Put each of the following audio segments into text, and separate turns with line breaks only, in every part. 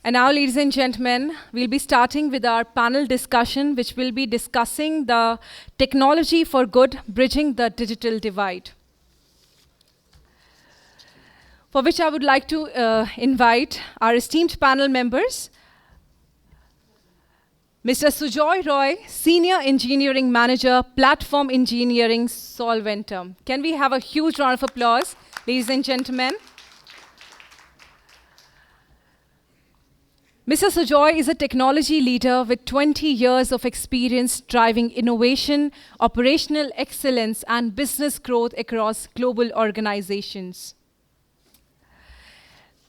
And now, ladies and gentlemen, we'll be starting with our panel discussion, which will be discussing the technology for good, bridging the digital divide. For which I would like to invite our esteemed panel members, Mr. Sujoy Roy, Senior Engineering Manager, Platform Engineering, Solventum. Can we have a huge round of applause, ladies and gentlemen? Mr. Sujoy is a technology leader with 20 years of experience driving innovation, operational excellence, and business growth across global organizations.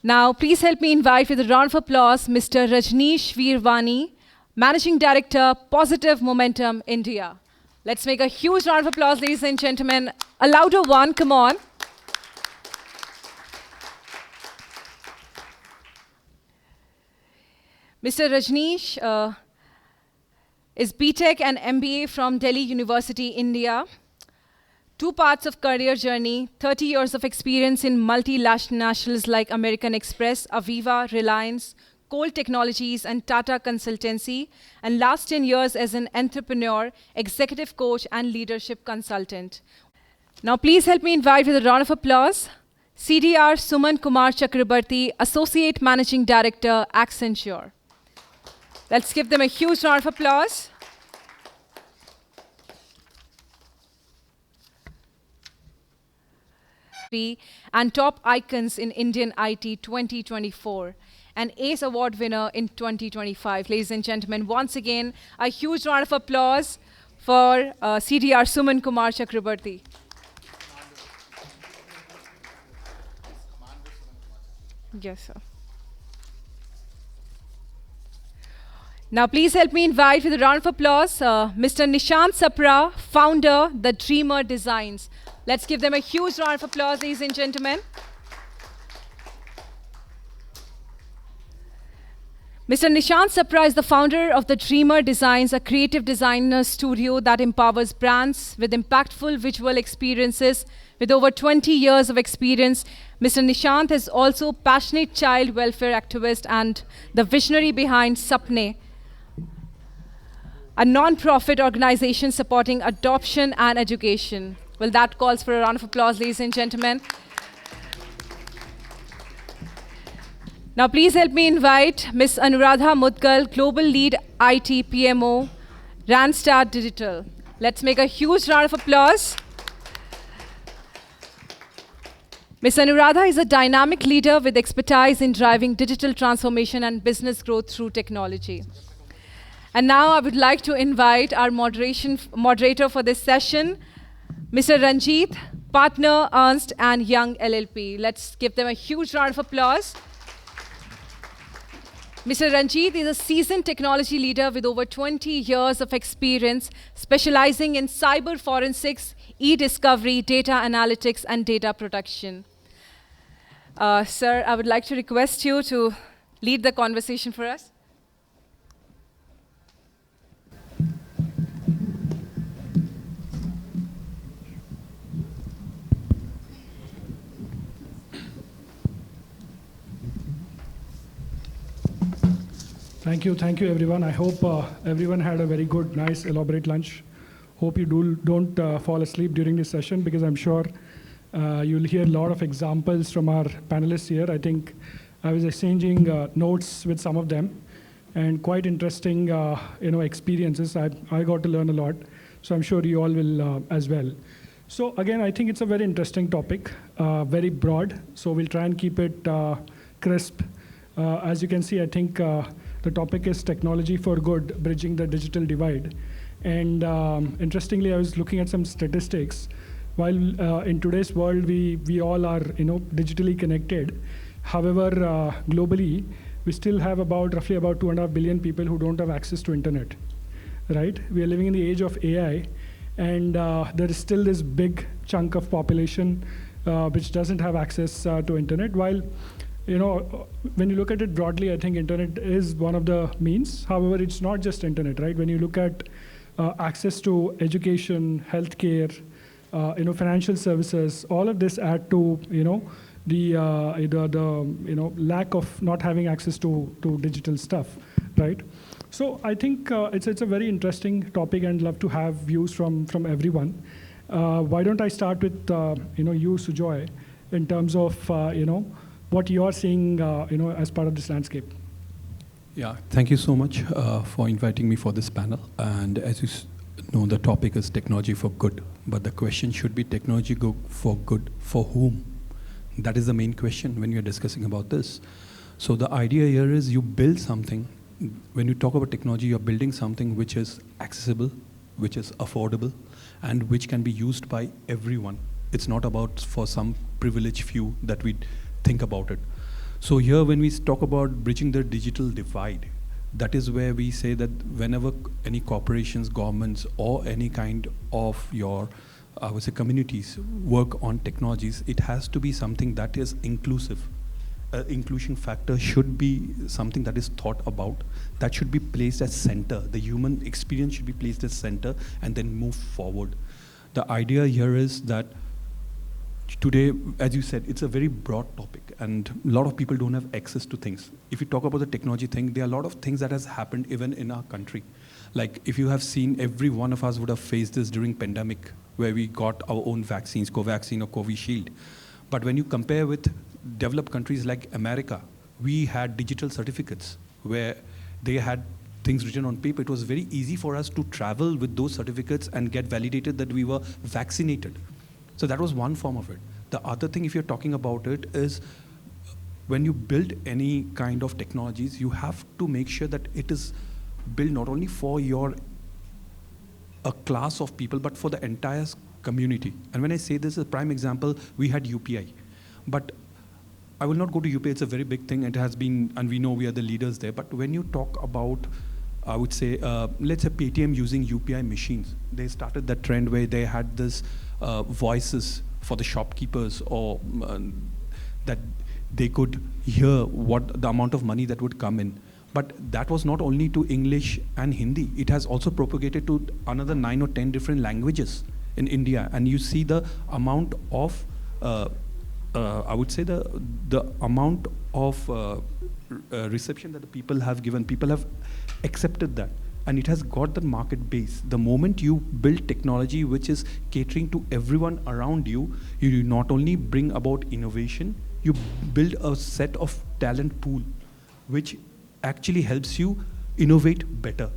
Now, please help me invite with a round of applause Mr. Rajnish Virmani, Managing Director, Positive Momentum, India. Let's make a huge round of applause, ladies and gentlemen. A louder one, come on. Mr. Rajnish is BTech and MBA from Delhi University, India. 2 parts of career journey, 30 years of experience in multinationals like American Express, Aviva, Reliance, Coal Technologies, and Tata Consultancy, and last 10 years as an entrepreneur, executive coach, and leadership consultant. Now, please help me invite with a round of applause CDR Suman Kumar Chakraborty, Associate Managing Director, Accenture. Let's give them a huge round of applause. And top icons in Indian IT 2024. An ACE Award winner in 2025. Ladies and gentlemen, once again, a huge round of applause for CDR Suman Kumar Chakraborty. Yes, sir. Now, please help me invite with a round of applause Mr. Nishant Sapra, founder, The Dreamer Designs. Let's give them a huge round of applause, ladies and gentlemen. Mr. Nishant Sapra is the founder of The Dreamer Designs, a creative designer studio that empowers brands with impactful visual experiences. With over 20 years of experience, Mr. Nishant is also a passionate child welfare activist and the visionary behind Sapne, a non-profit organization supporting adoption and education. Well, that calls for a round of applause, ladies and gentlemen. Now, please help me invite Ms. Anuradha Mudgal, Global Lead IT PMO, Randstad Digital. Let's make a huge round of applause. Ms. Anuradha is a dynamic leader with expertise in driving digital transformation and business growth through technology. And now I would like to invite our moderator for this session, Mr. Ranjeeth, partner, Ernst and Young LLP. Let's give them a huge round of applause. Mr. Ranjeeth is a seasoned technology leader with over 20 years of experience, specializing in cyber forensics, e-discovery, data analytics, and data production. Sir, I would like to request you to lead the conversation for us.
Thank you everyone. I hope everyone had a very good, nice, elaborate lunch. Hope you don't fall asleep during this session because I'm sure you'll hear a lot of examples from our panelists here. I think I was exchanging notes with some of them and quite interesting experiences. I got to learn a lot, so I'm sure you all will as well. So again, I think it's a very interesting topic, very broad, so we'll try and keep it crisp. As you can see, I think the topic is technology for good, bridging the digital divide. And interestingly, I was looking at some statistics. While in today's world, we all are digitally connected. However, globally, we still have roughly about 2.5 billion people who don't have access to internet, right? We are living in the age of AI, and there is still this big chunk of population which doesn't have access to internet. While when you look at it broadly, I think internet is one of the means. However, it's not just internet, right? When you look at access to education, healthcare, financial services, all of this add to the lack of not having access to digital stuff, right? So I think it's a very interesting topic, and love to have views from everyone. Why don't I start with you, Sujoy, in terms of what you are seeing as part of this landscape.
Yeah, thank you so much for inviting me for this panel. And as you know, the topic is technology for good. But the question should be technology for good for whom? That is the main question when you're discussing about this. So the idea here is you build something. When you talk about technology, you're building something which is accessible, which is affordable, and which can be used by everyone. It's not about for some privileged few that we think about it. So here when we talk about bridging the digital divide, that is where we say that whenever any corporations, governments, or any kind of your, I would say, communities work on technologies, it has to be something that is inclusive. Inclusion factor should be something that is thought about, that should be placed as center. The human experience should be placed as center and then move forward. The idea here is that today, as you said, it's a very broad topic and a lot of people don't have access to things. If you talk about the technology thing, there are a lot of things that has happened even in our country. Like if you have seen, every one of us would have faced this during pandemic where we got our own vaccines, Covaxin or Covishield. But when you compare with developed countries like America, we had digital certificates where they had things written on paper. It was very easy for us to travel with those certificates and get validated that we were vaccinated. So that was one form of it. The other thing, if you're talking about it, is when you build any kind of technologies, you have to make sure that it is built not only for a class of people, but for the entire community. And when I say this, a prime example, we had UPI. But I will not go to UPI, it's a very big thing. It has been, and we know we are the leaders there. But when you talk about, I would say, let's say Paytm using UPI machines, they started that trend where they had this voices for the shopkeepers, or that they could hear what the amount of money that would come in. But that was not only to English and Hindi, it has also propagated to another 9 or 10 different languages in India. And you see the amount of, I would say the amount of reception that the people have given. People have accepted that. And it has got the market base. The moment you build technology which is catering to everyone around you, you not only bring about innovation, you build a set of talent pool which actually helps you innovate better.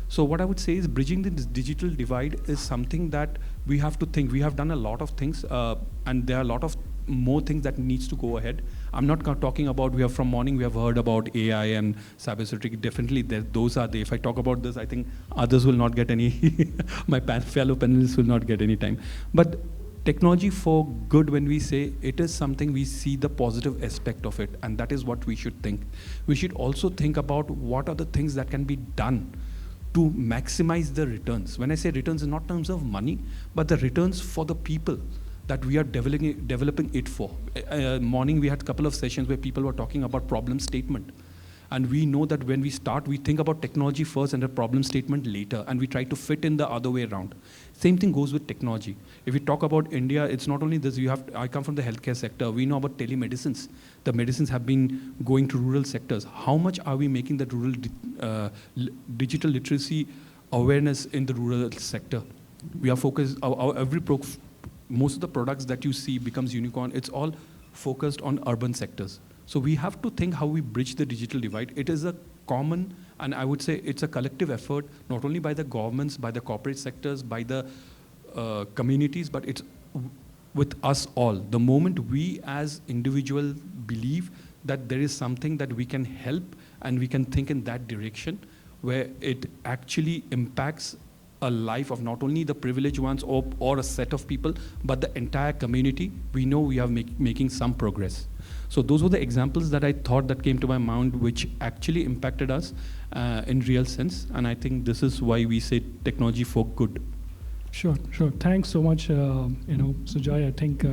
So what I would say is bridging this digital divide is something that we have to think. We have done a lot of things, and there are a lot of more things that needs to go ahead. I'm not talking about, we have from morning we have heard about AI and cybersecurity. Definitely those are there. If I talk about this, I think others will not get any, my fellow panelists will not get any time. But technology for good, when we say it is something, we see the positive aspect of it, and that is what we should think. We should also think about what are the things that can be done to maximize the returns. When I say returns, in not in terms of money, but the returns for the people that we are developing it for. Morning we had a couple of sessions where people were talking about problem statement. And we know that when we start, we think about technology first and the problem statement later, and we try to fit in the other way around. Same thing goes with technology. If we talk about India, it's not only this, I come from the healthcare sector, we know about telemedicines. The medicines have been going to rural sectors. How much are we making that rural digital literacy awareness in the rural sector? We are focused, most of the products that you see becomes unicorn, it's all focused on urban sectors. So we have to think how we bridge the digital divide. It is a common, and I would say it's a collective effort, not only by the governments, by the corporate sectors, by the communities, but it's with us all. The moment we as individuals believe that there is something that we can help and we can think in that direction, where it actually impacts a life of not only the privileged ones or a set of people, but the entire community, we know we are making some progress. So those were the examples that I thought that came to my mind, which actually impacted us in real sense. And I think this is why we say technology for good.
Sure. Thanks so much, Sujoy. I think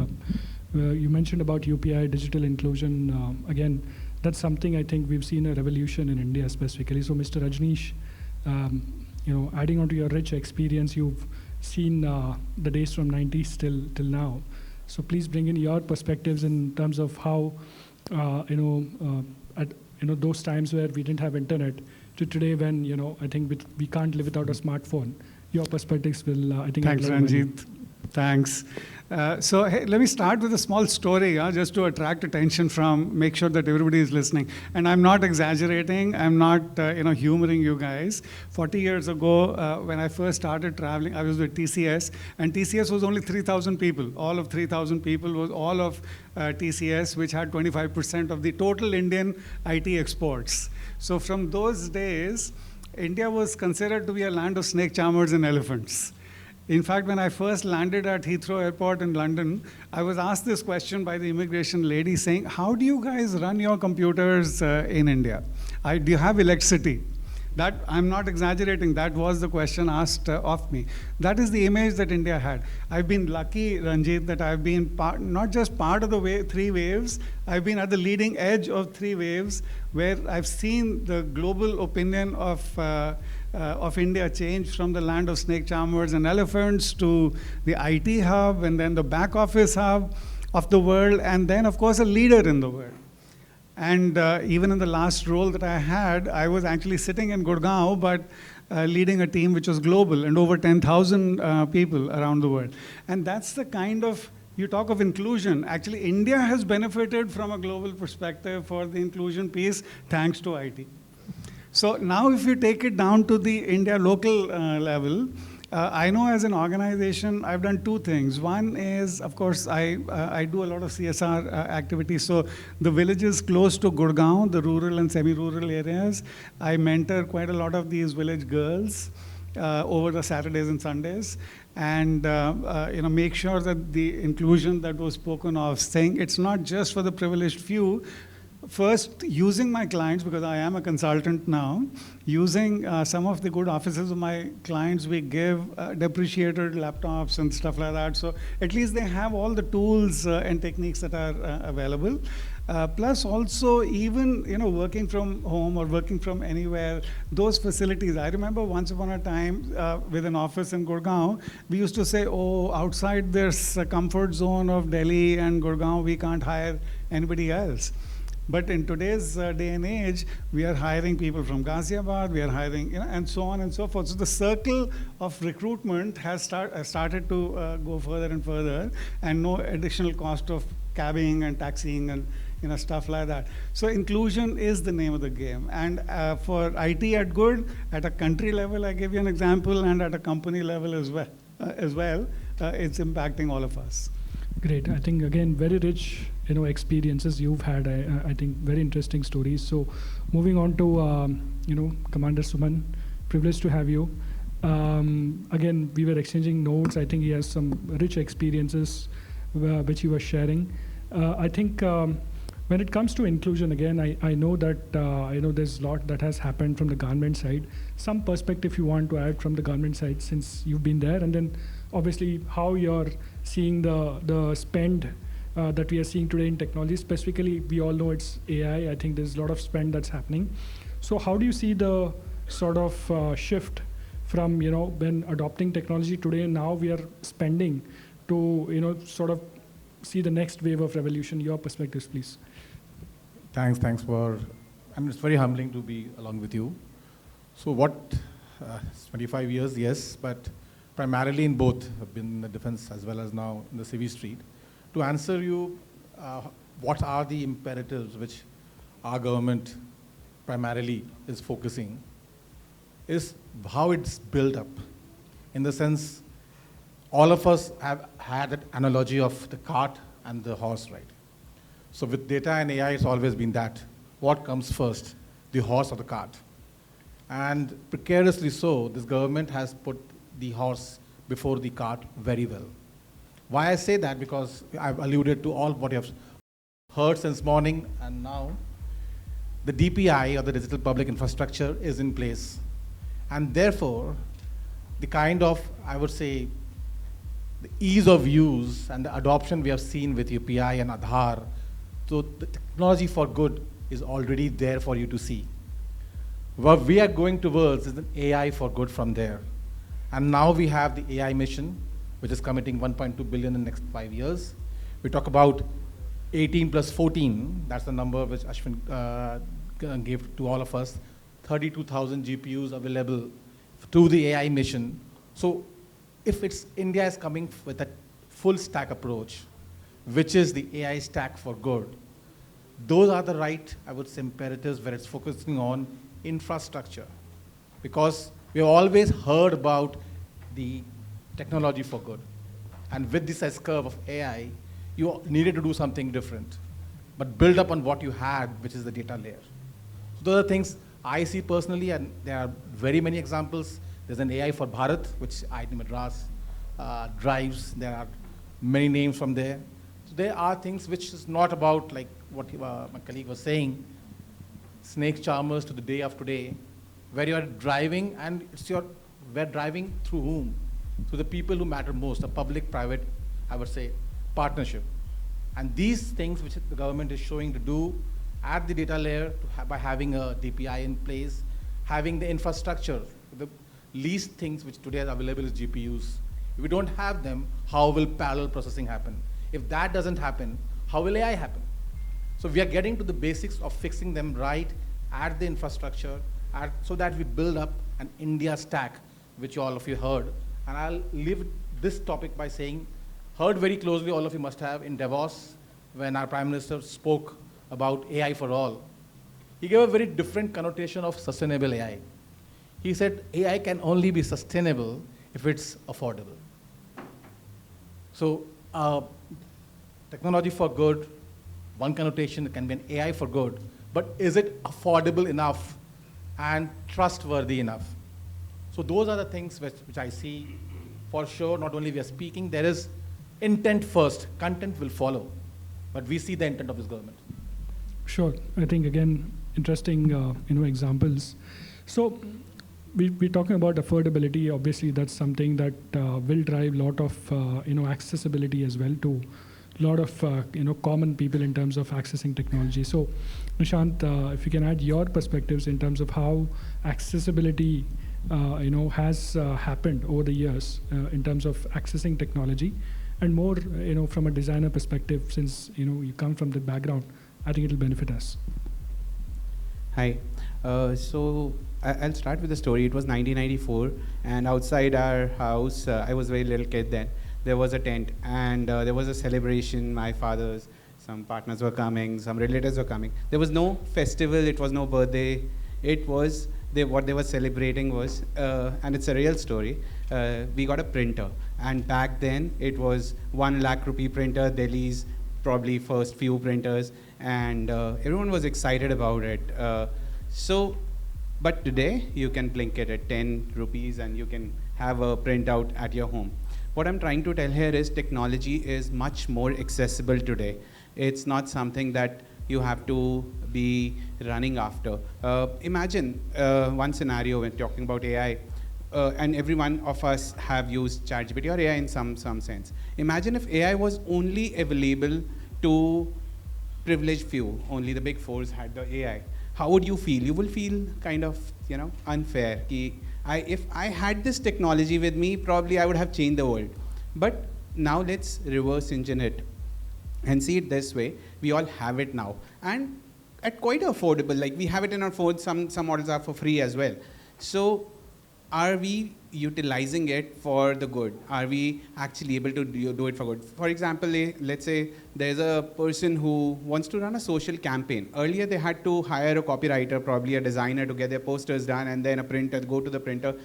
you mentioned about UPI, digital inclusion. Again, that's something I think we've seen a revolution in India specifically. So Mr. Rajnish, adding on to your rich experience, you've seen the days from 90s till now. So please bring in your perspectives in terms of how, at those times where we didn't have internet to today when, I think we can't live without a smartphone. Your perspectives will, I think.
Thanks, Ranjeeth. Thanks. So hey, let me start with a small story, just to attract attention make sure that everybody is listening. And I'm not exaggerating. I'm not, humoring you guys. 40 years ago, when I first started traveling, I was with TCS, and TCS was only 3,000 people. All of 3,000 people was all of TCS, which had 25% of the total Indian IT exports. So from those days, India was considered to be a land of snake charmers and elephants. In fact, when I first landed at Heathrow Airport in London, I was asked this question by the immigration lady saying, how do you guys run your computers in India? Do you have electricity? That, I'm not exaggerating, that was the question asked of me. That is the image that India had. I've been lucky, Ranjeeth, that I've been not just part of the three waves, I've been at the leading edge of three waves where I've seen the global opinion of India change from the land of snake charmers and elephants to the IT hub and then the back office hub of the world, and then, of course, a leader in the world. And even in the last role that I had, I was actually sitting in Gurgaon, but leading a team which was global and over 10,000 people around the world. And that's the kind of, you talk of inclusion. Actually, India has benefited from a global perspective for the inclusion piece, thanks to IT. So now if you take it down to the India local level, I know as an organization, I've done two things. One is, of course, I do a lot of CSR activities. So the villages close to Gurgaon, the rural and semi-rural areas, I mentor quite a lot of these village girls over the Saturdays and Sundays, and make sure that the inclusion that was spoken of, saying it's not just for the privileged few. First, using my clients, because I am a consultant now, using some of the good offices of my clients, we give depreciated laptops and stuff like that. So at least they have all the tools and techniques that are available. Plus also even, working from home or working from anywhere, those facilities. I remember once upon a time with an office in Gurgaon, we used to say, oh, outside this comfort zone of Delhi and Gurgaon, we can't hire anybody else. But in today's day and age, we are hiring people from Ghaziabad, we are hiring, and so on and so forth. So the circle of recruitment has started to go further and further, and no additional cost of cabbing and taxiing and stuff like that. So inclusion is the name of the game. And for IT at Good, at a country level, I give you an example, and at a company level as well, it's impacting all of us.
Great. I think, again, very rich experiences you've had. I think very interesting stories. So moving on to Commander Suman, privileged to have you. Again, we were exchanging notes. I think he has some rich experiences which he was sharing. I think when it comes to inclusion, again, I know that there's a lot that has happened from the government side. Some perspective you want to add from the government side since you've been there, and then obviously how you're seeing the spend that we are seeing today in technology. Specifically, we all know it's AI. I think there's a lot of spend that's happening. So how do you see the sort of shift from when adopting technology today, and now we are spending to sort of see the next wave of revolution? Your perspectives, please.
Thanks for, and it's very humbling to be along with you. So what, 25 years, yes, but primarily in both, I've been in the defense as well as now in the civil street. To answer you, what are the imperatives which our government primarily is focusing, is how it's built up. In the sense, all of us have had that analogy of the cart and the horse, right? So with data and AI, it's always been that. What comes first, the horse or the cart? And precariously so, this government has put the horse before the cart very well. Why I say that? Because I've alluded to all what you have heard since morning, and now the DPI, or the digital public infrastructure, is in place. And therefore, the kind of, I would say, the ease of use and the adoption we have seen with UPI and Aadhaar, so the technology for good is already there for you to see. What we are going towards is an AI for good from there. And now we have the AI mission, which is committing 1.2 billion in the next 5 years. We talk about 18 plus 14, that's the number which Ashwin gave to all of us, 32,000 GPUs available to the AI mission. So if India is coming with a full stack approach, which is the AI stack for good, those are the right, I would say, imperatives where it's focusing on infrastructure. Because we have always heard about the technology for good. And with this S-curve of AI, you needed to do something different, but build up on what you had, which is the data layer. So those are things I see personally, and there are very many examples. There's an AI for Bharat, which IIT Madras drives. There are many names from there. So there are things which is not about like what my colleague was saying, snake charmers to the day of today, where you are driving, and we're driving through whom? Through the people who matter most, a public-private, I would say, partnership. And these things which the government is showing to do at the data layer by having a DPI in place, having the infrastructure, the least things which today are available is GPUs. If we don't have them, how will parallel processing happen? If that doesn't happen, how will AI happen? So we are getting to the basics of fixing them right at the infrastructure so that we build up an India stack, which all of you heard. And I'll leave this topic by saying, heard very closely, all of you must have, in Davos, when our Prime Minister spoke about AI for all. He gave a very different connotation of sustainable AI. He said AI can only be sustainable if it's affordable. So technology for good, one connotation can be an AI for good, but is it affordable enough and trustworthy enough? So those are the things which I see for sure. Not only we are speaking, there is intent first, content will follow, but we see the intent of this government.
Sure, I think again, interesting examples. So we're talking about affordability. Obviously, that's something that will drive a lot of accessibility as well to a lot of common people in terms of accessing technology. So Nishant, if you can add your perspectives in terms of how accessibility has happened over the years in terms of accessing technology, and more from a designer perspective, since you come from the background, I think it'll benefit us.
Hi. So I'll start with the story. It was 1994, and outside our house, I was a very little kid then, there was a tent, and there was a celebration. My father's, some partners were coming, some relatives were coming. There was no festival, it was no birthday. It was, what they were celebrating was, and it's a real story, we got a printer. And back then, it was 1 lakh rupee printer, Delhi's probably first few printers, and everyone was excited about it. But today, you can blink it at 10 rupees and you can have a printout at your home. What I'm trying to tell here is technology is much more accessible today. It's not something that you have to be running after. Imagine one scenario when talking about AI, and every one of us have used ChatGPT or AI in some sense. Imagine if AI was only available to privileged few, only the big fours had the AI. How would you feel? You will feel kind of, unfair. If I had this technology with me, probably I would have changed the world. But now let's reverse engineer it and see it this way. We all have it now, and at quite affordable. Like we have it in our phones. Some models are for free as well. So are we utilizing it for the good? Are we actually able to do it for good? For example, let's say there's a person who wants to run a social campaign. Earlier, they had to hire a copywriter, probably a designer to get their posters done, and then a printer, go to the printer.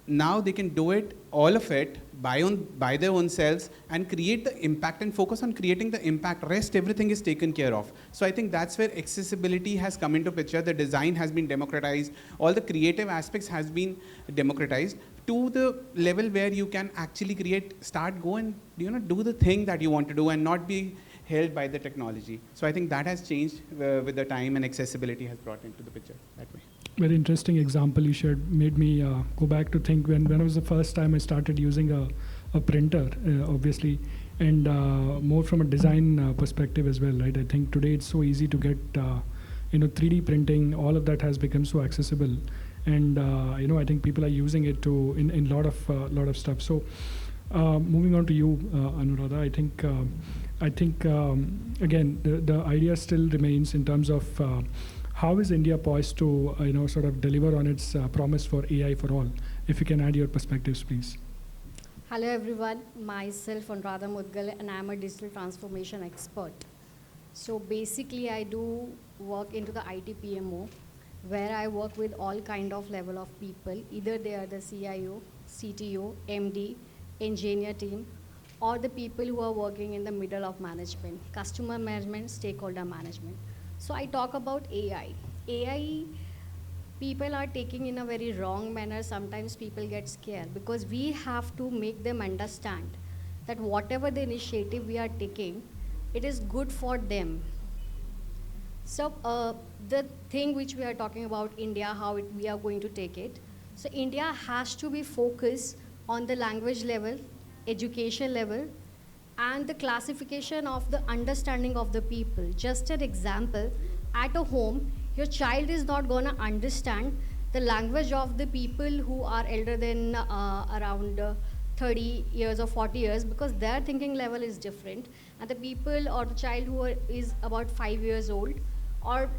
Now they can do it, all of it, by their own selves, and create the impact and focus on creating the impact. Rest, everything is taken care of. So I think that's where accessibility has come into picture. The design has been democratized. All the creative aspects has been democratized to the level where you can actually go and do the thing that you want to do and not be held by the technology. So I think that has changed with the time, and accessibility has brought into the picture that way.
Very interesting example you shared. Made me go back to think when it was the first time I started using a printer, obviously, and more from a design perspective as well, right? I think today it's so easy to get 3D printing. All of that has become so accessible, and I think people are using it in lot of stuff. So moving on to you, Anuradha, I think I think, again, the idea still remains in terms of how is India poised to, sort of deliver on its promise for AI for all? If you can add your perspectives, please.
Hello everyone, myself Anuradha Mudgal, and I'm a digital transformation expert. So basically I do work into the IT PMO, where I work with all kind of level of people. Either they are the CIO, CTO, MD, engineer team, or the people who are working in the middle of management, customer management, stakeholder management. So I talk about AI. AI, people are taking in a very wrong manner. Sometimes people get scared because we have to make them understand that whatever the initiative we are taking, it is good for them. So the thing which we are talking about India, how we are going to take it. So India has to be focused on the language level, education level, and the classification of the understanding of the people. Just an example, at a home, your child is not going to understand the language of the people who are elder than around 30 years or 40 years, because their thinking level is different. And the people or the child who is about 5 years old or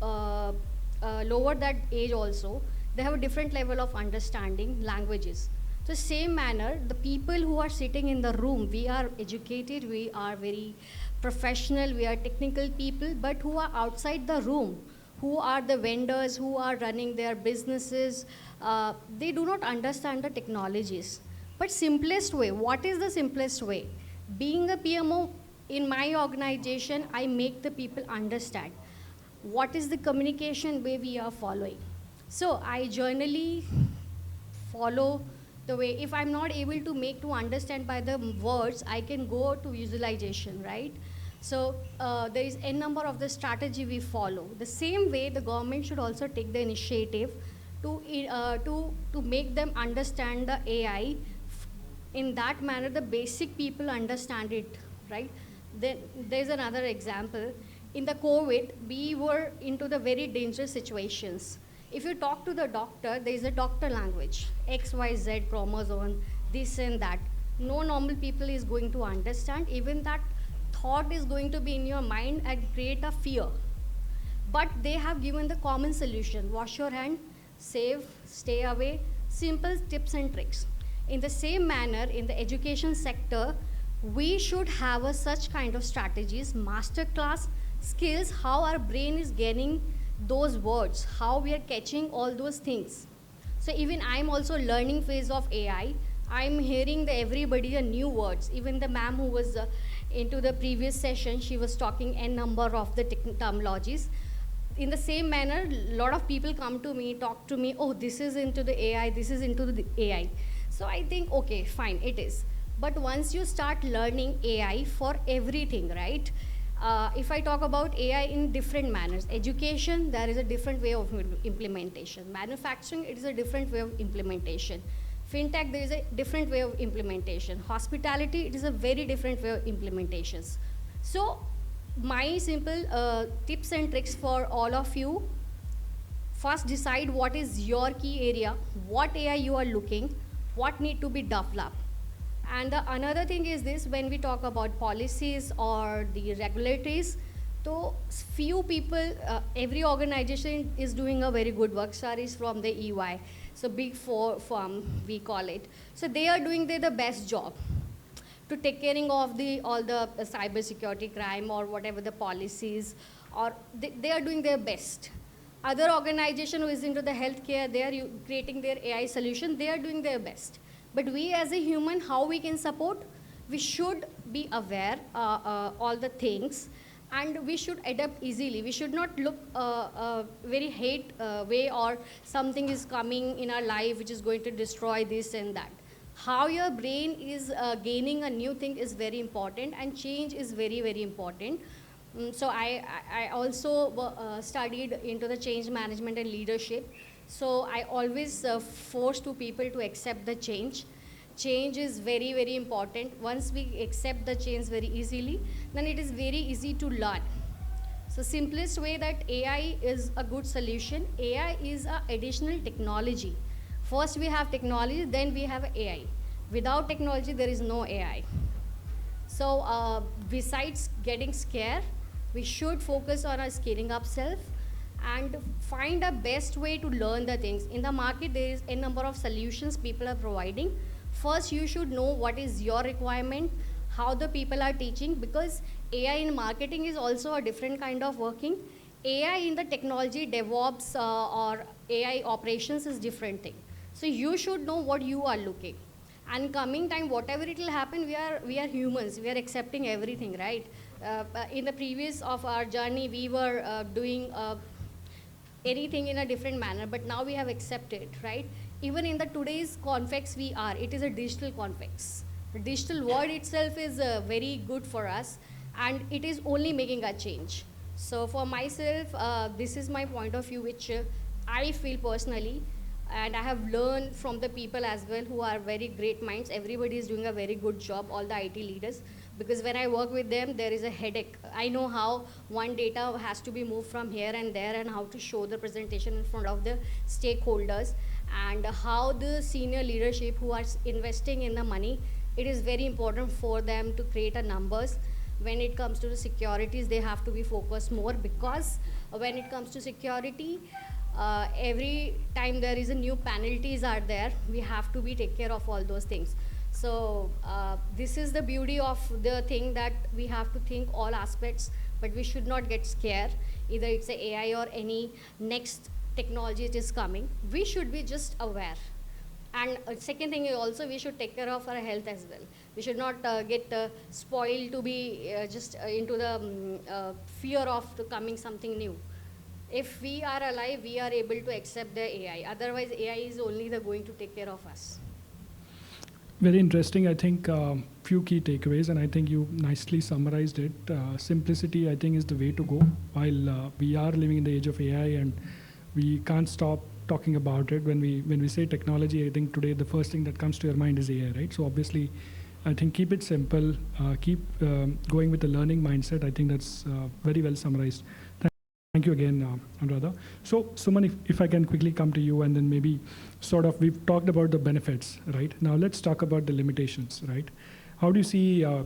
lower that age also, they have a different level of understanding languages. The same manner, the people who are sitting in the room, we are educated, we are very professional, we are technical people, but who are outside the room, who are the vendors, who are running their businesses, they do not understand the technologies. But simplest way, what is the simplest way? Being a PMO in my organization, I make the people understand what is the communication way we are following. So I generally follow the way, if I'm not able to make to understand by the words, I can go to visualization, right? So there is n number of the strategy we follow. The same way, the government should also take the initiative to make them understand the AI. In that manner, the basic people understand it, right? Then there's another example. In the COVID, we were into the very dangerous situations. If you talk to the doctor, there is a doctor language, X, Y, Z, chromosome, this and that. No normal people is going to understand. Even that thought is going to be in your mind and create a fear. But they have given the common solution. Wash your hand, save, stay away, simple tips and tricks. In the same manner, in the education sector, we should have such kind of strategies, masterclass skills, how our brain is gaining those words, how we are catching all those things. So even I'm also learning phase of AI. I'm hearing everybody new words. Even the ma'am who was into the previous session, she was talking n number of the terminologies. In the same manner, a lot of people come to me, talk to me, oh, this is into the AI, this is into the AI. So I think, okay, fine, it is. But once you start learning AI for everything, right? If I talk about AI in different manners, education, there is a different way of implementation. Manufacturing, it is a different way of implementation. Fintech, there is a different way of implementation. Hospitality, it is a very different way of implementations. So my simple tips and tricks for all of you, first decide what is your key area, what AI you are looking, what need to be developed. And another thing is this, when we talk about policies or the regulatories, so few people, every organization is doing a very good work. Saris from the EY, so big four firm, we call it. So they are doing the best job to take care of all the cyber security crime or whatever the policies, or they are doing their best. Other organization who is into the healthcare, they are creating their AI solution, they are doing their best. But we as a human, how we can support? We should be aware all the things, and we should adapt easily. We should not look very hate way, or something is coming in our life which is going to destroy this and that. How your brain is gaining a new thing is very important, and change is very, very important. So I also studied into the change management and leadership. So I always force to people to accept the change. Change is very, very important. Once we accept the change very easily, then it is very easy to learn. So simplest way that AI is a good solution. AI is an additional technology. First we have technology, then we have AI. Without technology, there is no AI. So besides getting scared, we should focus on our scaling up self and find a best way to learn the things. In the market, there is a number of solutions people are providing. First, you should know what is your requirement, how the people are teaching, because AI in marketing is also a different kind of working. AI in the technology, DevOps or AI operations is different thing. So you should know what you are looking. And coming time, whatever it will happen, we are humans. We are accepting everything, right? In the previous of our journey, we were doing anything in a different manner, but now we have accepted, right? Even in the today's Confex it is a digital Confex. The digital world itself is very good for us, and it is only making a change. So for myself, this is my point of view, which I feel personally, and I have learned from the people as well who are very great minds. Everybody is doing a very good job, all the IT leaders, because when I work with them, there is a headache. I know how one data has to be moved from here and there, and how to show the presentation in front of the stakeholders, and how the senior leadership who are investing in the money, it is very important for them to create a numbers. When it comes to the securities, they have to be focused more, because when it comes to security, every time there is a new penalties are there, we have to be take care of all those things. So this is the beauty of the thing, that we have to think all aspects, but we should not get scared. Either it's a AI or any next technology it is coming. We should be just aware. And second thing is also, we should take care of our health as well. We should not get spoiled to be just into the fear of coming something new. If we are alive, we are able to accept the AI. Otherwise, AI is only going to take care of us.
Very interesting. I think few key takeaways, and I think you nicely summarized it. Simplicity, I think, is the way to go. While we are living in the age of AI, and we can't stop talking about it. When we say technology, I think today the first thing that comes to your mind is AI, right? So obviously, I think keep it simple, keep going with the learning mindset. I think that's very well summarized. Thank you again, Anuradha. So Suman, if I can quickly come to you, and then maybe sort of, we've talked about the benefits, right? Now let's talk about the limitations, right? How do you see, or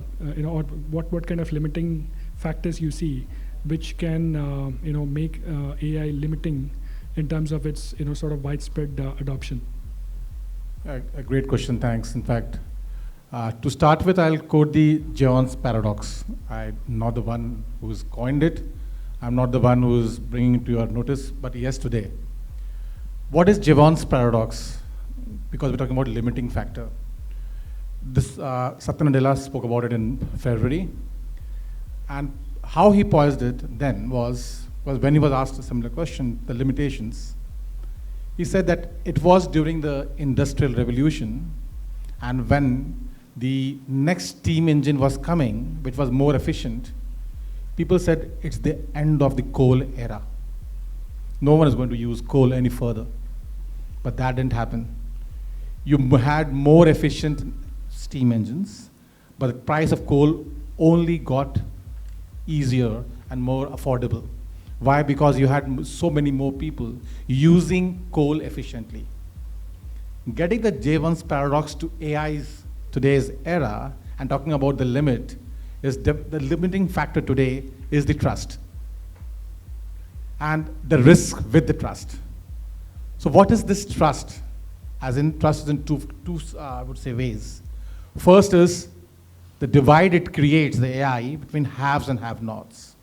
what kind of limiting factors you see, which can, make AI limiting in terms of its, sort of widespread adoption?
A great question, thanks. In fact, to start with, I'll quote the Jevons paradox. I'm not the one who's coined it. I'm not the one who's bringing it to your notice, but yes, today. What is Jevons paradox? Because we're talking about limiting factor. This Satya Nadella spoke about it in February, and how he posed it then was when he was asked a similar question, the limitations. He said that it was during the Industrial Revolution, and when the next steam engine was coming, which was more efficient, people said it's the end of the coal era. No one is going to use coal any further. But that didn't happen. You had more efficient steam engines, but the price of coal only got easier and more affordable. Why? Because you had so many more people using coal efficiently. Getting the Jevons paradox to AI's today's era and talking about the limit is the limiting factor today is the trust and the risk with the trust. So what is this trust? As in, trust is in two I would say, ways. First is the divide it creates, the AI, between haves and have-nots.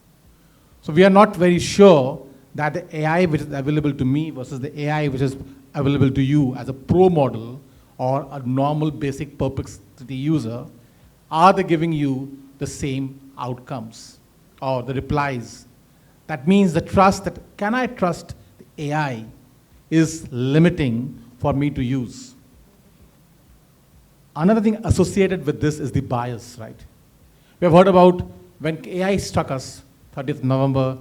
So we are not very sure that the AI which is available to me versus the AI which is available to you as a pro model or a normal basic perplexity user, are they giving you the same outcomes or the replies? That means the trust, that can I trust the AI, is limiting for me to use. Another thing associated with this is the bias, right? We have heard about when AI struck us, 30th November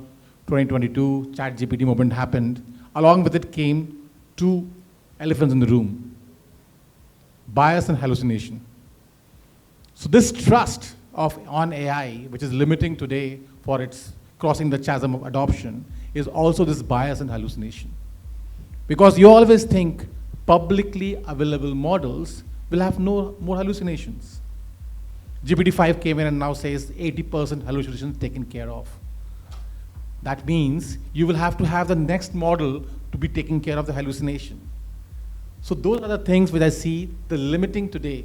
2022, ChatGPT movement happened. Along with it came two elephants in the room: bias and hallucination. So this trust on AI, which is limiting today for its crossing the chasm of adoption, is also this bias and hallucination. Because you always think publicly available models will have no more hallucinations. GPT-5 came in and now says 80% hallucinations taken care of. That means you will have to have the next model to be taking care of the hallucination. So those are the things which I see the limiting today,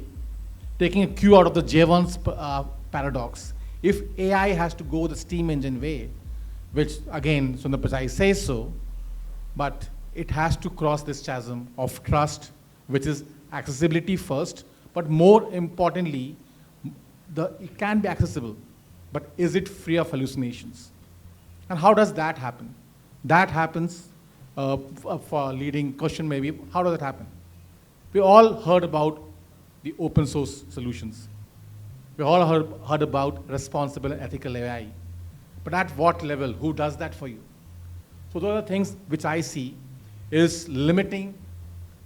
taking a cue out of the Jevons paradox. If AI has to go the steam engine way, which again, Sundar Pichai says so, but it has to cross this chasm of trust, which is accessibility first, but more importantly, it can be accessible, but is it free of hallucinations? And how does that happen? That happens, for a leading question maybe, how does it happen? We all heard about the open source solutions. We all heard about responsible and ethical AI. But at what level? Who does that for you? So those are the things which I see is limiting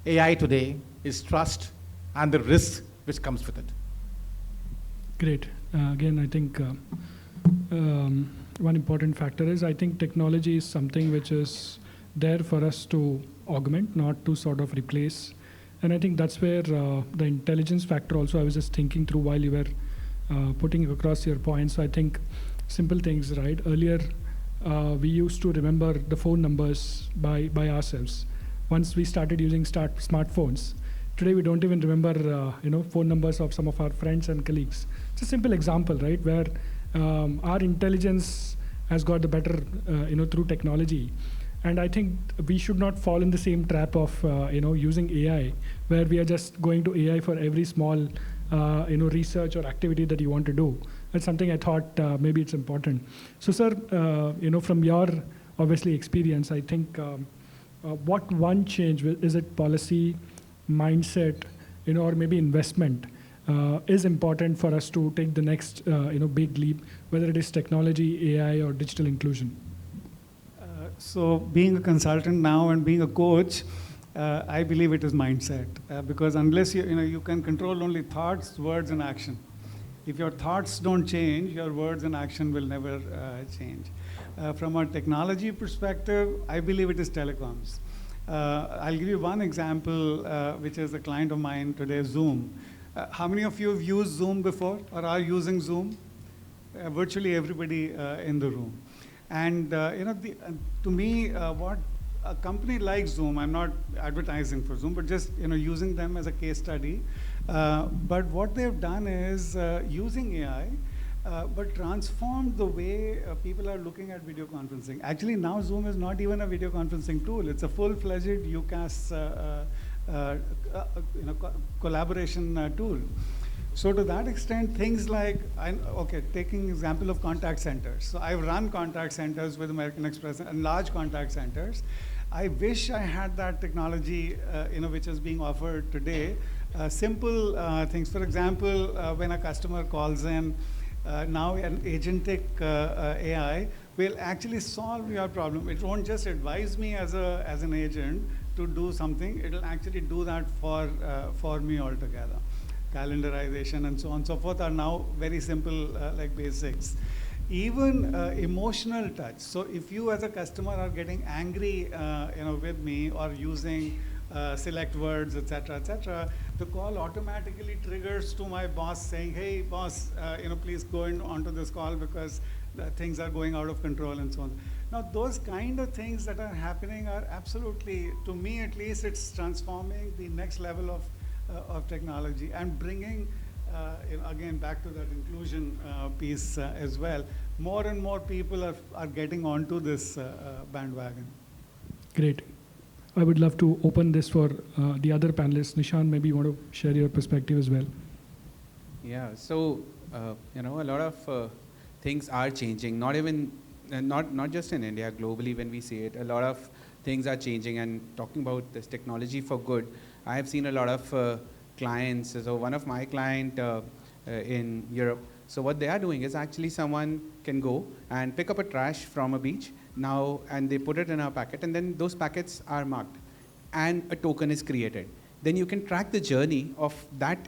AI today is trust and the risk which comes with it.
Great. Again, I think one important factor is I think technology is something which is there for us to augment, not to sort of replace. And I think that's where the intelligence factor also, I was just thinking through while you were putting across your points. So I think simple things, right? Earlier, we used to remember the phone numbers by ourselves. Once we started using smartphones, today we don't even remember phone numbers of some of our friends and colleagues. It's a simple example, right, where our intelligence has got the better through technology. And I think we should not fall in the same trap of using AI, where we are just going to AI for every small research or activity that you want to do. That's something I thought maybe it's important. So, sir, from your obviously experience, I think what one change is it policy, mindset, or maybe investment is important for us to take the next big leap, whether it is technology, AI, or digital inclusion.
So being a consultant now and being a coach, I believe it is mindset, because unless you can control only thoughts, words, and action. If your thoughts don't change, your words and action will never change. From a technology perspective, I believe it is telecoms. I'll give you one example, which is a client of mine today, Zoom. How many of you have used Zoom before or are using Zoom? Virtually everybody in the room. And to me, what a company like Zoom, I'm not advertising for Zoom, but just using them as a case study. But what they've done is using AI, but transformed the way people are looking at video conferencing. Actually, now Zoom is not even a video conferencing tool; it's a full-fledged UCaaS collaboration tool. So to that extent, things like, taking example of contact centers. So I've run contact centers with American Express and large contact centers. I wish I had that technology, which is being offered today. Simple things. For example, when a customer calls in, now an agentic AI will actually solve your problem. It won't just advise me as an agent to do something. It'll actually do that for me altogether. Calendarization and so on and so forth are now very simple, like basics. Even emotional touch. So if you as a customer are getting angry with me or using select words, etc., the call automatically triggers to my boss saying, hey boss, please go onto this call because things are going out of control and so on. Now those kind of things that are happening are absolutely, to me at least, it's transforming the next level of technology and bringing, again, back to that inclusion piece as well. More and more people are getting onto this bandwagon.
Great. I would love to open this for the other panelists. Nishant, maybe you want to share your perspective as well.
Yeah, so, a lot of things are changing, not just in India, globally when we see it. A lot of things are changing, and talking about this technology for good, I have seen a lot of clients. So one of my client in Europe, so what they are doing is actually someone can go and pick up a trash from a beach now, and they put it in a packet, and then those packets are marked, and a token is created. Then you can track the journey of that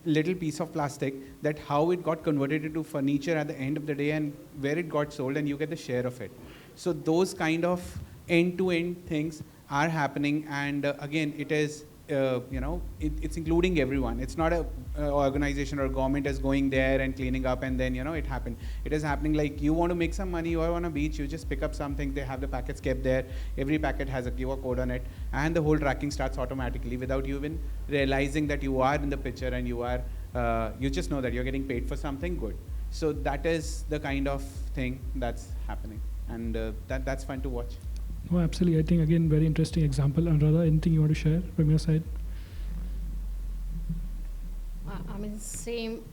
little piece of plastic, that how it got converted into furniture at the end of the day and where it got sold, and you get the share of it. So those kind of end-to-end things are happening, and again, it is it's including everyone. It's not a organization or government is going there and cleaning up and then, it happened. It is happening like you want to make some money, you are on a beach, you just pick up something, they have the packets kept there, every packet has a QR code on it, and the whole tracking starts automatically without you even realizing that you are in the picture and you just know that you're getting paid for something good. So that is the kind of thing that's happening, and that's fun to watch.
Oh, absolutely. I think, again, very interesting example. Anuradha, anything you want to share from your side?
I mean, same.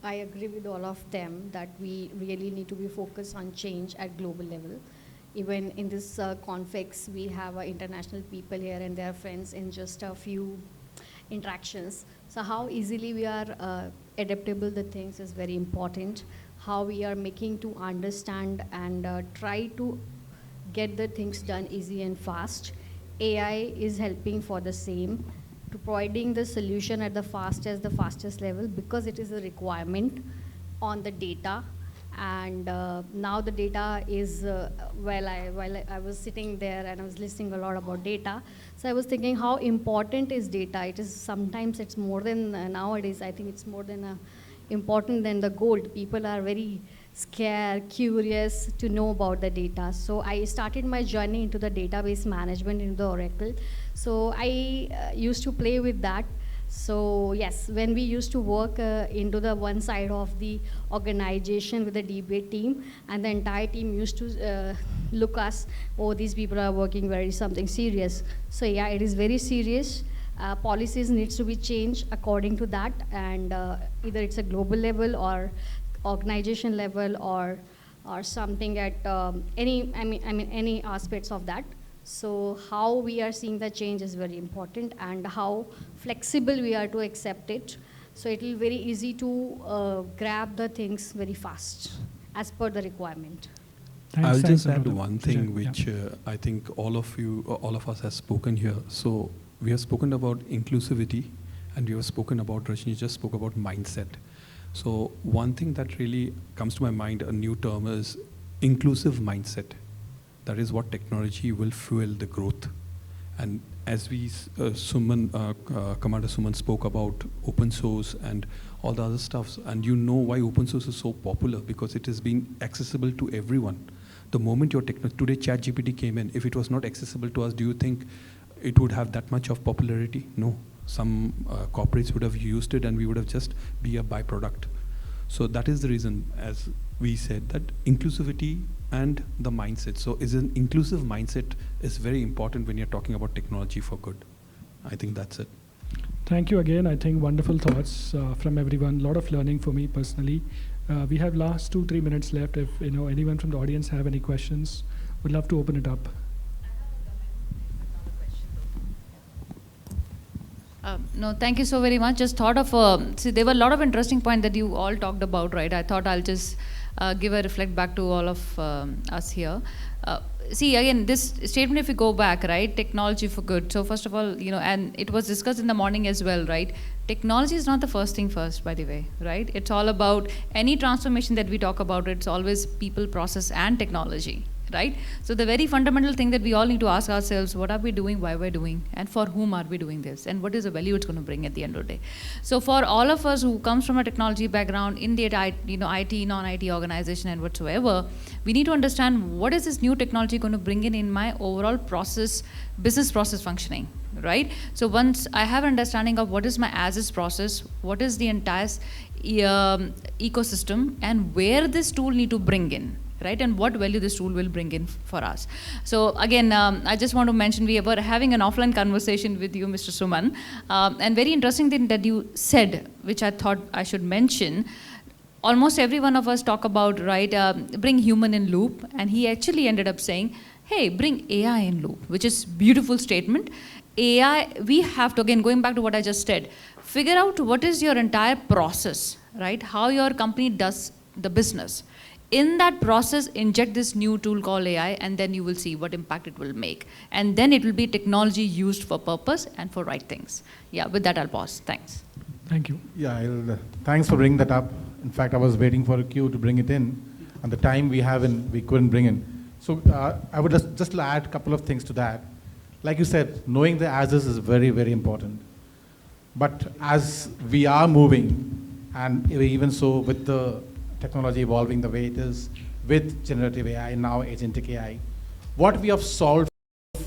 I agree with all of them that we really need to be focused on change at global level. Even in this Confex, we have international people here and their friends in just a few interactions. So how easily we are adaptable the things is very important. How we are making to understand and try to get the things done easy and fast. AI is helping for the same, to providing the solution at the fastest level, because it is a requirement on the data. And now the data is, while I was sitting there and I was listening a lot about data, so I was thinking how important is data. It is sometimes it's more than, nowadays I think it's more than important than the gold. People are very scared, curious to know about the data. So I started my journey into the database management in the Oracle. So I used to play with that. So yes, when we used to work into the one side of the organization with the debate team, and the entire team used to look us, oh, these people are working very something serious. So yeah, it is very serious. Policies needs to be changed according to that, and either it's a global level or organization level or something at any aspects of that. So how we are seeing the change is very important, and how flexible we are to accept it. So it will be very easy to grab the things very fast as per the requirement.
I'll just add one thing which I think all of us have spoken here. So we have spoken about inclusivity, and we have spoken about, Rajnish just spoke about mindset. So one thing that really comes to my mind, a new term, is inclusive mindset. That is what technology will fuel the growth. And as we, Commander Suman spoke about open source and all the other stuff, and you know why open source is so popular, because it has been accessible to everyone. The moment your today ChatGPT came in, if it was not accessible to us, do you think it would have that much of popularity? No. Some corporates would have used it and we would have just be a byproduct. So that is the reason, as we said, that inclusivity and the mindset. So is an inclusive mindset is very important when you're talking about technology for good. I think that's it.
Thank you again. I think wonderful thoughts from everyone. A lot of learning for me personally. We have last 2-3 minutes left. If anyone from the audience have any questions, would love to open it up.
No, thank you so very much. Just thought of, see, there were a lot of interesting points that you all talked about, right? I thought I'll just give a reflect back to all of us here. See, again, this statement, if you go back, right, technology for good. So first of all, and it was discussed in the morning as well, right? Technology is not the first thing first, by the way, right? It's all about any transformation that we talk about, it's always people, process, and technology. Right? So the very fundamental thing that we all need to ask ourselves, what are we doing, why we're doing, and for whom are we doing this, and what is the value it's going to bring at the end of the day. So for all of us who comes from a technology background in the IT, non-IT organization and whatsoever, we need to understand what is this new technology going to bring in my overall process, business process functioning, right? So once I have an understanding of what is my as-is process, what is the entire ecosystem, and where this tool need to bring in, right, and what value this tool will bring in for us. So again, I just want to mention, we were having an offline conversation with you, Mr. Suman, and very interesting thing that you said, which I thought I should mention. Almost every one of us talk about, right, bring human in loop, and he actually ended up saying, hey, bring AI in loop, which is beautiful statement. AI, we have to, again, going back to what I just said, figure out what is your entire process, right, how your company does the business. In that process, inject this new tool called AI, and then you will see what impact it will make. And then it will be technology used for purpose and for right things. Yeah, with that, I'll pause. Thanks.
Thank you.
Yeah, thanks for bringing that up. In fact, I was waiting for a queue to bring it in, and the time we have, we couldn't bring in. So I would just add a couple of things to that. like you said, knowing the as-is is very, very important. But as we are moving, and even so with the technology evolving the way it is, with generative AI, now agentic AI, what we have solved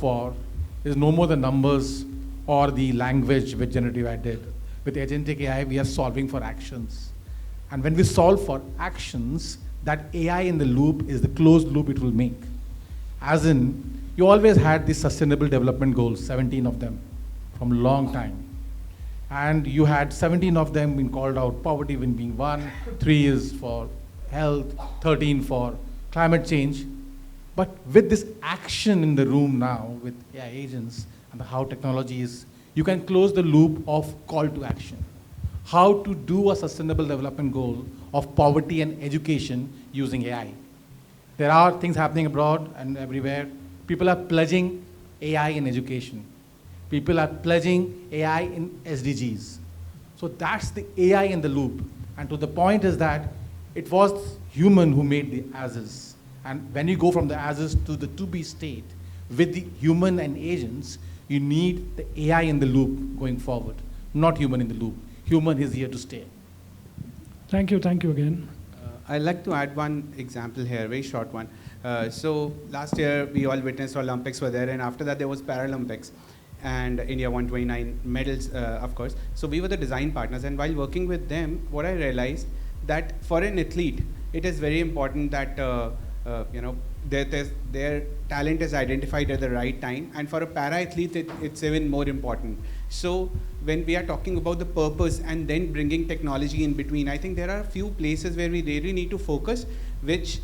for is no more the numbers or the language which generative AI did. With agentic AI, we are solving for actions. And when we solve for actions, that AI in the loop is the closed loop it will make. As in, you always had these sustainable development goals, 17 of them, from a long time. And you had 17 of them being called out, poverty being one, 3 is for health, 13 for climate change. But with this action in the room now, with AI agents and how technology is, you can close the loop of call to action. How to do a sustainable development goal of poverty and education using AI. There are things happening abroad and everywhere. People are pledging AI in education. People are pledging AI in SDGs. So that's the AI in the loop. And to the point is that it was human who made the as-is. And when you go from the as-is to the to-be state with the human and agents, you need the AI in the loop going forward, not human in the loop. Human is here to stay.
Thank you again.
I'd like to add one example here, very short one. So last year, we all witnessed Olympics were there, and after that, there was Paralympics. And India won 29 medals, of course. So we were the design partners, and while working with them, what I realized that for an athlete, it is very important that their talent is identified at the right time, and for a para-athlete, it's even more important. So when we are talking about the purpose and then bringing technology in between, I think there are a few places where we really need to focus, which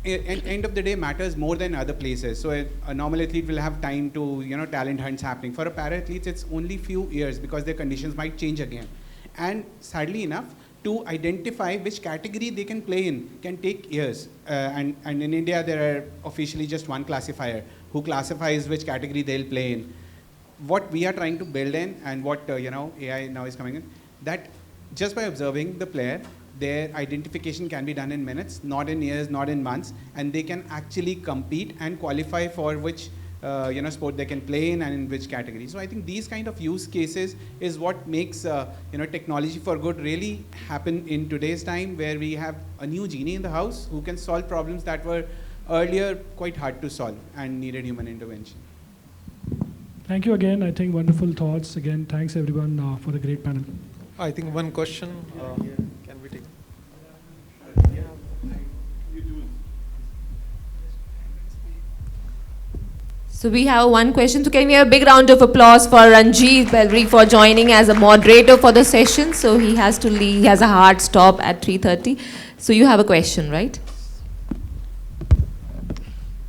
at end of the day matters more than other places. So a normal athlete will have time to, talent hunts happening. For a para-athlete, it's only few years because their conditions might change again. And sadly enough, to identify which category they can play in can take years. And in India, there are officially just one classifier who classifies which category they'll play in. What we are trying to build in, and what AI now is coming in, that just by observing the player, their identification can be done in minutes, not in years, not in months, and they can actually compete and qualify for which sport they can play in and in which category. So I think these kind of use cases is what makes technology for good really happen in today's time, where we have a new genie in the house who can solve problems that were earlier quite hard to solve and needed human intervention.
Thank you again. I think wonderful thoughts. Again, thanks everyone for the great panel.
I think one question can we take?
So we have one question. So can we have a big round of applause for Ranjeeth Bellary for joining as a moderator for the session. So he has to leave. He has a hard stop at 3:30. So you have a question, right?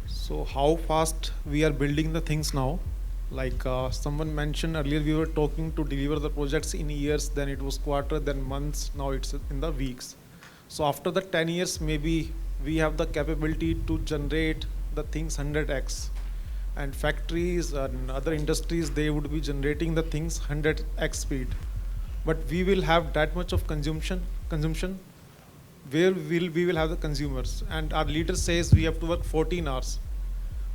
So how fast we are building the things now? Like someone mentioned earlier, we were talking to deliver the projects in years, then it was quarter, then months, now it's in the weeks. So after the 10 years, maybe we have the capability to generate the things 100x. And factories and other industries, they would be generating the things 100x speed. But we will have that much of consumption, where we will have the consumers. And our leader says we have to work 14 hours.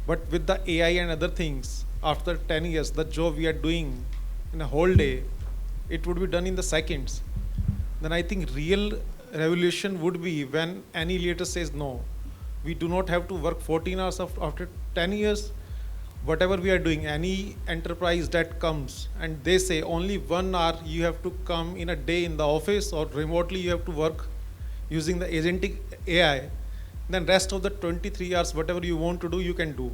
But with the AI and other things, after 10 years, the job we are doing in a whole day, it would be done in the seconds. Then I think real revolution would be when any leader says, no, we do not have to work 14 hours after 10 years. Whatever we are doing, any enterprise that comes and they say only 1 hour you have to come in a day in the office or remotely you have to work using the agentic AI, then rest of the 23 hours, whatever you want to do, you can do.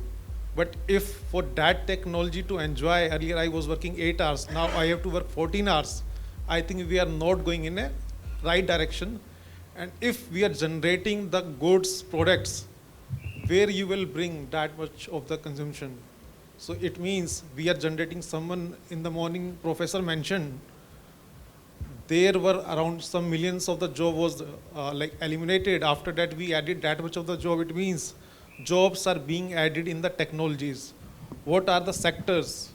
But if for that technology to enjoy, earlier I was working 8 hours, now I have to work 14 hours, I think we are not going in a right direction. And if we are generating the goods, products, where you will bring that much of the consumption? So it means we are generating, someone in the morning, professor mentioned, there were around some millions of the job was eliminated. After that, we added that much of the job. It means jobs are being added in the technologies. What are the sectors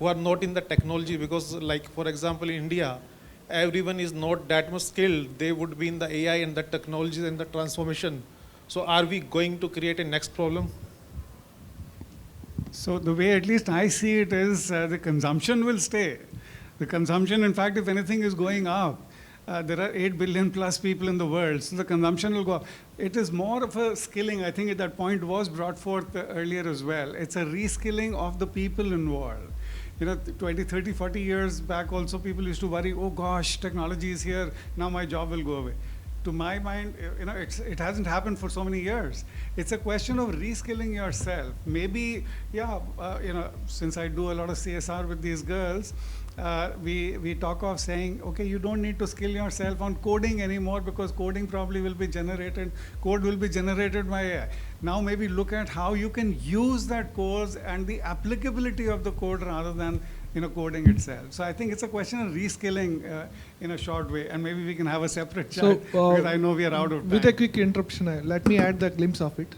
who are not in the technology? Because like, for example, in India, everyone is not that much skilled. They would be in the AI and the technologies and the transformation. So are we going to create a next problem?
So the way at least I see it is the consumption will stay. The consumption, in fact, if anything, is going up. There are 8 billion plus people in the world, so the consumption will go up. It is more of a skilling. I think that point was brought forth earlier as well. It's a reskilling of the people involved. 20, 30, 40 years back also people used to worry, oh gosh, technology is here, now my job will go away. To my mind, it hasn't happened for so many years. It's a question of reskilling yourself. Maybe, since I do a lot of CSR with these girls, we talk of saying, okay, you don't need to skill yourself on coding anymore because coding probably will be generated, code will be generated by AI. Now maybe look at how you can use that code and the applicability of the code rather than coding itself. So I think it's a question of reskilling in a short way, and maybe we can have a separate chat because I know we are out of time.
With a quick interruption, let me add the glimpse of it.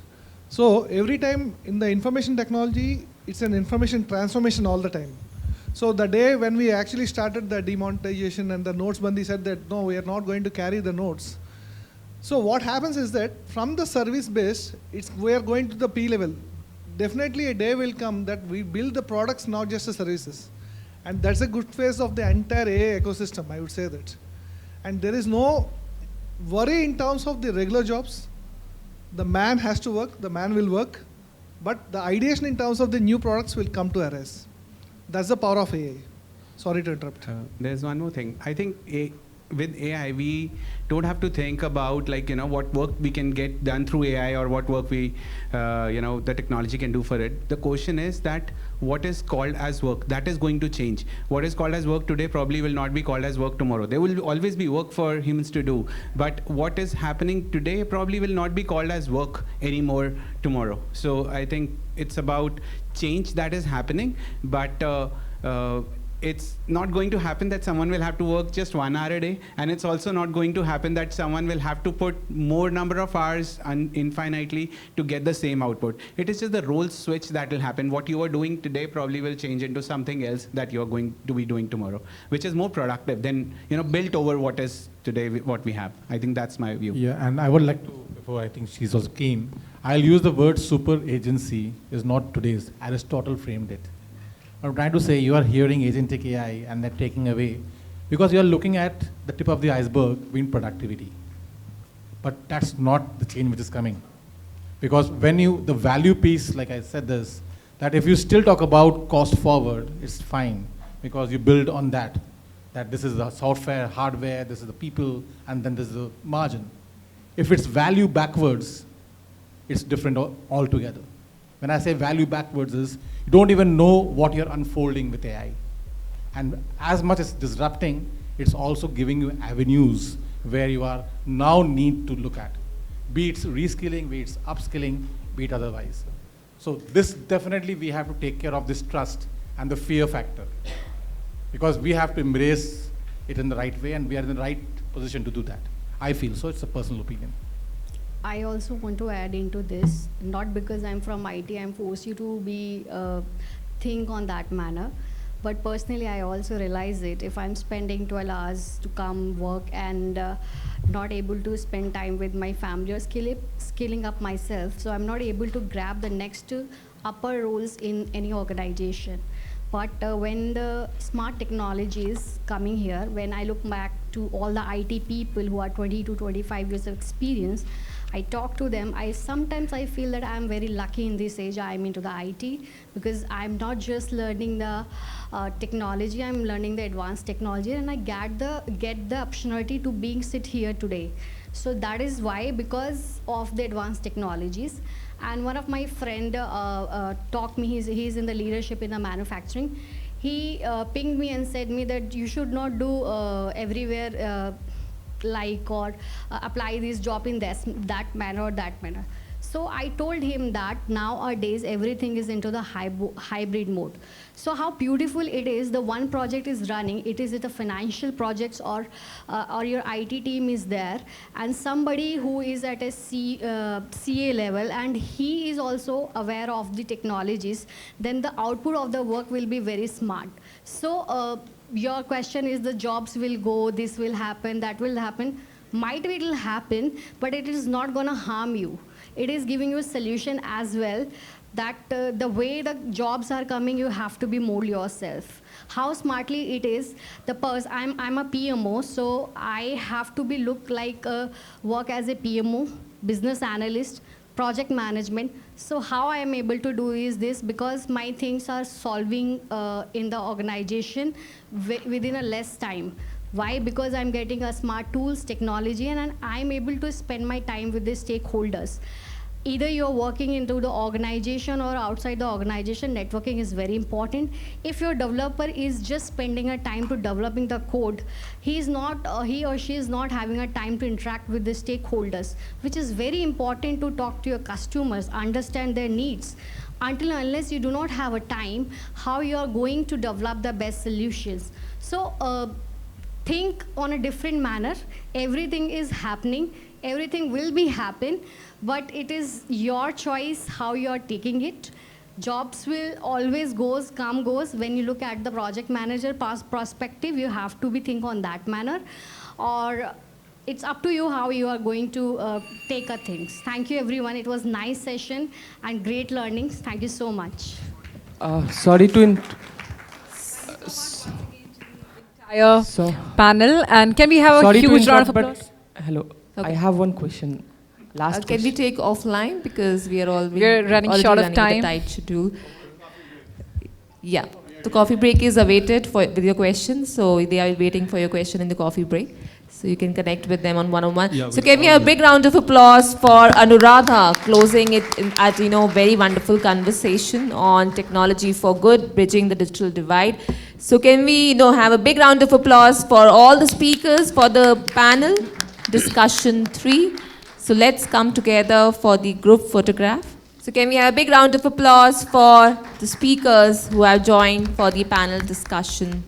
So every time in the information technology, it's an information transformation all the time. So the day when we actually started the demonetization and the notes bandi said that no, we are not going to carry the notes. So what happens is that from the service base, we are going to the P level. Definitely a day will come that we build the products, not just the services. And that's a good phase of the entire AI ecosystem, I would say that. And there is no worry in terms of the regular jobs. The man has to work, the man will work, but the ideation in terms of the new products will come to arise. That's the power of AI. Sorry to interrupt.
There's one more thing. I think with AI, we don't have to think about what work we can get done through AI or what work the technology can do for it. The question is that what is called as work, that is going to change. What is called as work today probably will not be called as work tomorrow. There will always be work for humans to do. But what is happening today probably will not be called as work anymore tomorrow. So I think it's about change that is happening, but it's not going to happen that someone will have to work just 1 hour a day, and it's also not going to happen that someone will have to put more number of hours infinitely to get the same output. It is just the role switch that will happen. What you are doing today probably will change into something else that you are going to be doing tomorrow, which is more productive than built over what is today what we have. I think that's my view.
Yeah, and I would like to, before I think she's also keen, I'll use the word super agency is not today's. Aristotle framed it. I'm trying to say you are hearing agentic AI and they're taking away because you're looking at the tip of the iceberg being productivity. But that's not the change which is coming. Because when the value piece, like I said this, that if you still talk about cost forward, it's fine because you build on that this is the software, hardware, this is the people, and then there's the margin. If it's value backwards, it's different altogether. When I say value backwards is, you don't even know what you're unfolding with AI. And as much as disrupting, it's also giving you avenues where you are now need to look at. Be it reskilling, be it upskilling, be it otherwise. So this definitely we have to take care of this trust and the fear factor. Because we have to embrace it in the right way and we are in the right position to do that. I feel so, it's a personal opinion.
I also want to add into this, not because I'm from IT, I'm forced you to be think on that manner, but personally I also realize it. If I'm spending 12 hours to come work and not able to spend time with my family or scaling up myself, so I'm not able to grab the next upper roles in any organization. But when the smart technology is coming here, when I look back to all the IT people who are 20 to 25 years of experience, I talk to them. Sometimes I feel that I'm very lucky in this age I'm into the IT because I'm not just learning the technology, I'm learning the advanced technology, and I get the opportunity to sit here today. So that is why, because of the advanced technologies. And one of my friend talked me, he's in the leadership in the manufacturing. He pinged me and said me that you should not do everywhere or apply this job in that manner or that manner. So I told him that nowadays everything is into the hybrid mode. So how beautiful it is, the one project is running, it is the financial projects or your IT team is there, and somebody who is at a CA level and he is also aware of the technologies, then the output of the work will be very smart. So your question is the jobs will go, this will happen, that will happen. Might be it will happen, but it is not going to harm you. It is giving you a solution as well. that the way the jobs are coming, you have to be mold yourself. How smartly it is, I'm a PMO, so I have to be look like work as a PMO, business analyst, project management. So how I am able to do is this, because my things are solving in the organization within a less time. Why? Because I'm getting a smart tools, technology, and I'm able to spend my time with the stakeholders. Either you're working into the organization or outside the organization, networking is very important. If your developer is just spending a time to developing the code, he or she is not having a time to interact with the stakeholders, which is very important to talk to your customers, understand their needs. Until and unless you do not have a time, how you are going to develop the best solutions. So think on a different manner. Everything is happening. Everything will be happen, but it is your choice how you are taking it. Jobs will always come goes. When you look at the project manager perspective, you have to be think on that manner, or it's up to you how you are going to take things. Thank you, everyone. It was nice session and great learnings. Thank you so much.
Sorry to
Entire panel, and can we have a huge round of applause?
Hello.
Okay.
I have one question. Last
Can we take offline, because we are
We're running short of time.
A tight schedule. Yeah, the coffee break is awaited with your questions, so they are waiting for your question in the coffee break. So you can connect with them on one-on-one.
Yeah,
so can we have a big round of applause for Anuradha, closing it at very wonderful conversation on technology for good, bridging the digital divide. So can we have a big round of applause for all the speakers for the panel discussion 3. So let's come together for the group photograph. So can we have a big round of applause for the speakers who have joined for the panel discussion